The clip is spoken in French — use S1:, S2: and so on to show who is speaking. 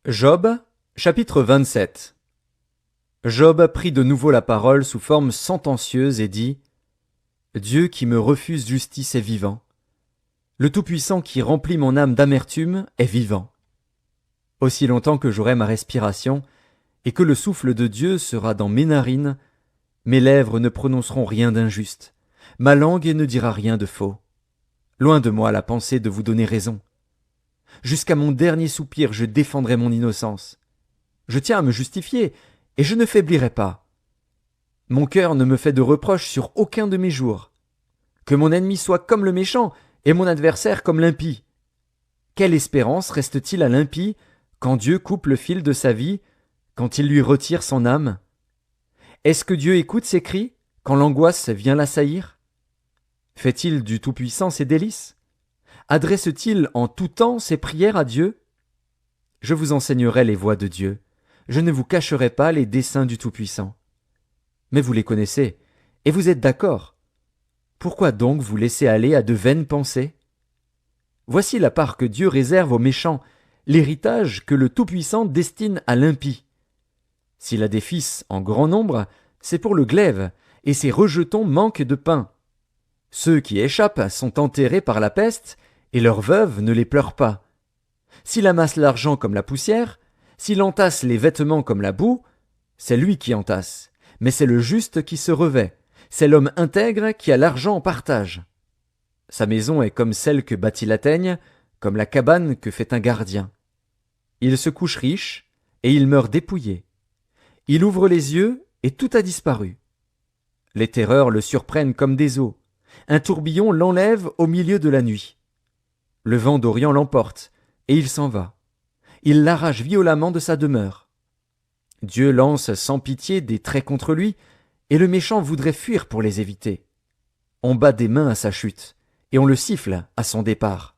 S1: Job, chapitre 27. Job prit de nouveau la parole sous forme sentencieuse et dit « Dieu qui me refuse justice est vivant. Le Tout-Puissant qui remplit mon âme d'amertume est vivant. Aussi longtemps que j'aurai ma respiration et que le souffle de Dieu sera dans mes narines, mes lèvres ne prononceront rien d'injuste, ma langue ne dira rien de faux. Loin de moi la pensée de vous donner raison. Jusqu'à mon dernier soupir, je défendrai mon innocence. Je tiens à me justifier, et je ne faiblirai pas. Mon cœur ne me fait de reproches sur aucun de mes jours. Que mon ennemi soit comme le méchant, et mon adversaire comme l'impie. Quelle espérance reste-t-il à l'impie quand Dieu coupe le fil de sa vie, quand il lui retire son âme? Est-ce que Dieu écoute ses cris quand l'angoisse vient l'assaillir? Fait-il du Tout-Puissant ses délices? Adresse-t-il en tout temps ses prières à Dieu? Je vous enseignerai les voies de Dieu. Je ne vous cacherai pas les desseins du Tout-Puissant. Mais vous les connaissez, et vous êtes d'accord. Pourquoi donc vous laisser aller à de vaines pensées? Voici la part que Dieu réserve aux méchants, l'héritage que le Tout-Puissant destine à l'impie. S'il a des fils en grand nombre, c'est pour le glaive, et ses rejetons manquent de pain. Ceux qui échappent sont enterrés par la peste, et leurs veuves ne les pleurent pas. S'il amasse l'argent comme la poussière, s'il entasse les vêtements comme la boue, c'est lui qui entasse, mais c'est le juste qui se revêt, c'est l'homme intègre qui a l'argent en partage. Sa maison est comme celle que bâtit la teigne, comme la cabane que fait un gardien. Il se couche riche, et il meurt dépouillé. Il ouvre les yeux, et tout a disparu. Les terreurs le surprennent comme des eaux. Un tourbillon l'enlève au milieu de la nuit. Le vent d'Orient l'emporte, et il s'en va. Il l'arrache violemment de sa demeure. Dieu lance sans pitié des traits contre lui, et le méchant voudrait fuir pour les éviter. On bat des mains à sa chute, et on le siffle à son départ.